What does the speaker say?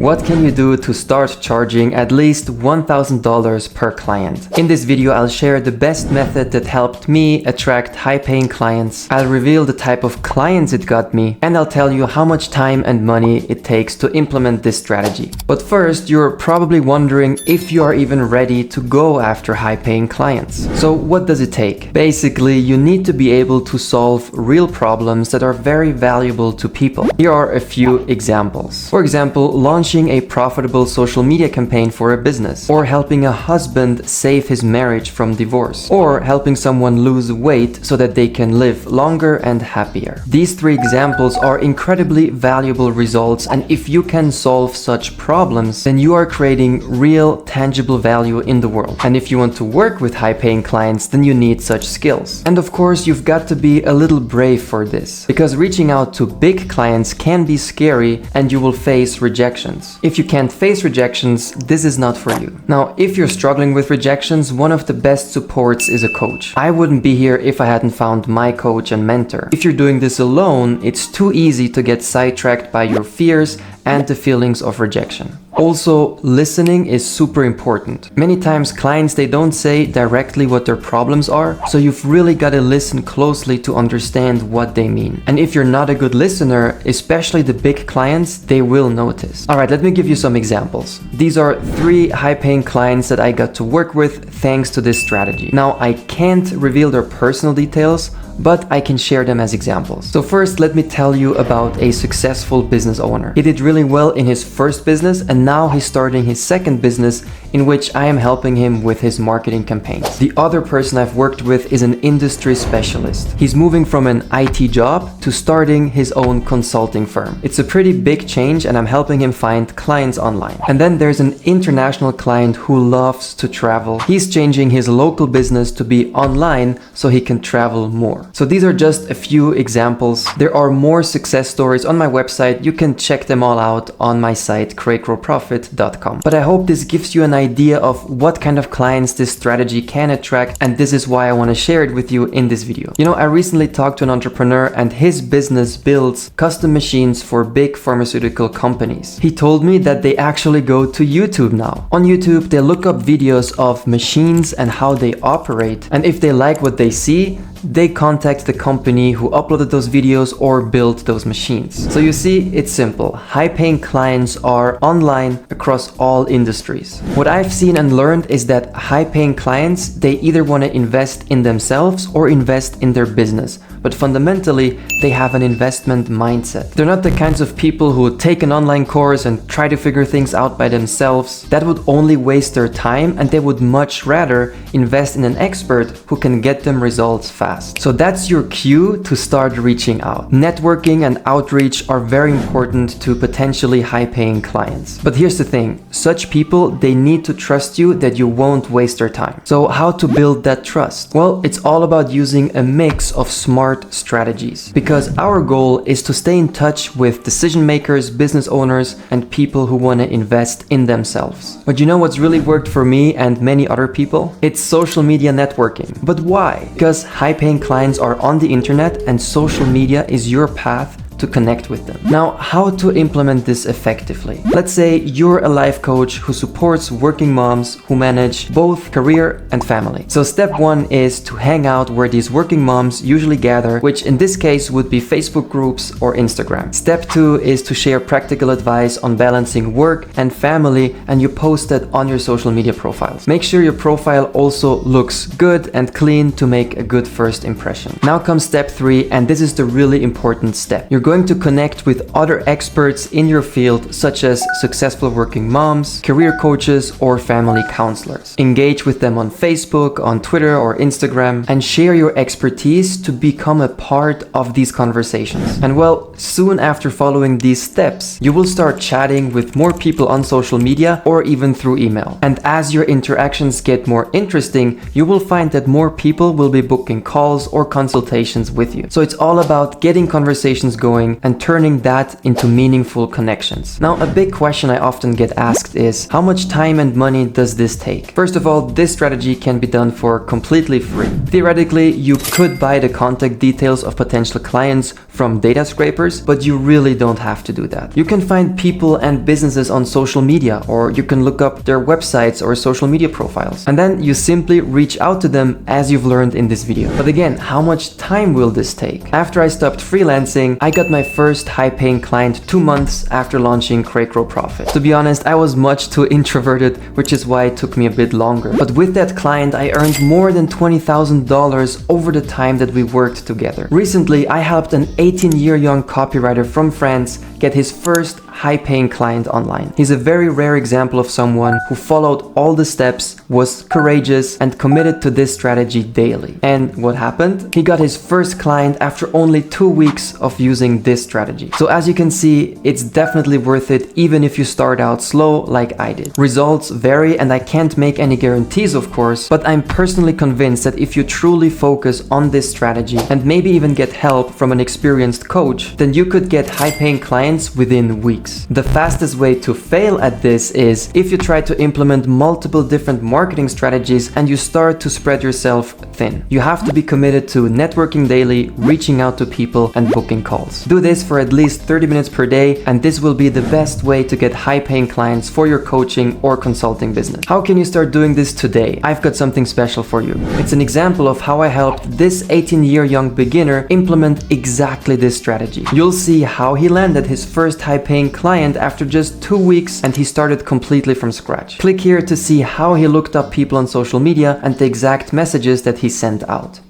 What can you do to start charging at least $1,000 per client? In this video, I'll share the best method that helped me attract high-paying clients. I'll reveal the type of clients it got me, and I'll tell you how much time and money it takes to implement this strategy. But first, you're probably wondering if you are even ready to go after high-paying clients. So what does it take? Basically, you need to be able to solve real problems that are very valuable to people. Here are a few examples. For example, launching a profitable social media campaign for a business, or helping a husband save his marriage from divorce, or helping someone lose weight so that they can live longer and happier. These three examples are incredibly valuable results, and if you can solve such problems, then you are creating real, tangible value in the world. And if you want to work with high-paying clients, then you need such skills. And of course, you've got to be a little brave for this, because reaching out to big clients can be scary and you will face rejections. If you can't face rejections, this is not for you. Now, if you're struggling with rejections, one of the best supports is a coach. I wouldn't be here if I hadn't found my coach and mentor. If you're doing this alone, it's too easy to get sidetracked by your fears and the feelings of rejection. Also, listening is super important. Many times clients, they don't say directly what their problems are, so you've really got to listen closely to understand what they mean. And if you're not a good listener, especially the big clients, they will notice. All right, let me give you some examples. These are 3 high-paying clients that I got to work with thanks to this strategy. Now, I can't reveal their personal details, but I can share them as examples. So first, let me tell you about a successful business owner. He did really well in his first business, and now he's starting his second business, in which I am helping him with his marketing campaigns. The other person I've worked with is an industry specialist. He's moving from an IT job to starting his own consulting firm. It's a pretty big change, and I'm helping him find clients online. And then there's an international client who loves to travel. He's changing his local business to be online so he can travel more. So these are just a few examples. There are more success stories on my website. You can check them all out on my site, CreateGrowProfit.com. But I hope this gives you an idea of what kind of clients this strategy can attract, and this is why I want to share it with you in this video. You know, I recently talked to an entrepreneur, and his business builds custom machines for big pharmaceutical companies. He told me that they actually go to YouTube now. On YouTube, they look up videos of machines and how they operate, and if they like what they see, they contact the company who uploaded those videos or built those machines. So you see, it's simple. High-paying clients are online across all industries. What I've seen and learned is that high-paying clients, they either want to invest in themselves or invest in their business. But fundamentally, they have an investment mindset. They're not the kinds of people who take an online course and try to figure things out by themselves. That would only waste their time, and they would much rather invest in an expert who can get them results fast. So that's your cue to start reaching out. Networking and outreach are very important to potentially high-paying clients. But here's the thing, such people, they need to trust you that you won't waste their time. So how to build that trust? Well, it's all about using a mix of smart strategies, because our goal is to stay in touch with decision makers, business owners, and people who want to invest in themselves. But you know what's really worked for me and many other people? It's social media networking. But why? Because high-paying clients are on the internet, and social media is your path to connect with them. Now, how to implement this effectively? Let's say you're a life coach who supports working moms who manage both career and family. So step 1 is to hang out where these working moms usually gather, which in this case would be Facebook groups or Instagram. Step 2 is to share practical advice on balancing work and family, and you post that on your social media profiles. Make sure your profile also looks good and clean to make a good first impression. Now comes step 3, and this is the really important step. You're going to connect with other experts in your field, such as successful working moms, career coaches, or family counselors. Engage with them on Facebook, on Twitter, or Instagram, and share your expertise to become a part of these conversations. And well, soon after following these steps, you will start chatting with more people on social media or even through email. And as your interactions get more interesting, you will find that more people will be booking calls or consultations with you. So it's all about getting conversations going growing and turning that into meaningful connections. Now, a big question I often get asked is, how much time and money does this take? First of all, this strategy can be done for completely free. Theoretically, you could buy the contact details of potential clients from data scrapers, but you really don't have to do that. You can find people and businesses on social media, or you can look up their websites or social media profiles. And then you simply reach out to them as you've learned in this video. But again, how much time will this take? After I stopped freelancing, I got my first high-paying client 2 months after launching CreateGrowProfit. To be honest, I was much too introverted, which is why it took me a bit longer. But with that client, I earned more than $20,000 over the time that we worked together. Recently, I helped an 18-year-young copywriter from France get his first high-paying client online. He's a very rare example of someone who followed all the steps, was courageous, and committed to this strategy daily. And what happened? He got his first client after only 2 weeks of using this strategy. So as you can see, it's definitely worth it even if you start out slow like I did. Results vary and I can't make any guarantees, of course, but I'm personally convinced that if you truly focus on this strategy and maybe even get help from an experienced coach, then you could get high-paying clients within weeks. The fastest way to fail at this is if you try to implement multiple different marketing strategies and you start to spread yourself thin. You have to be committed to networking daily, reaching out to people, and booking calls. Do this for at least 30 minutes per day, and this will be the best way to get high-paying clients for your coaching or consulting business. How can you start doing this today? I've got something special for you. It's an example of how I helped this 18-year-young beginner implement exactly this strategy. You'll see how he landed his first high-paying client after just 2 weeks, and he started completely from scratch. Click here to see how he looked up people on social media and the exact messages that he sent out.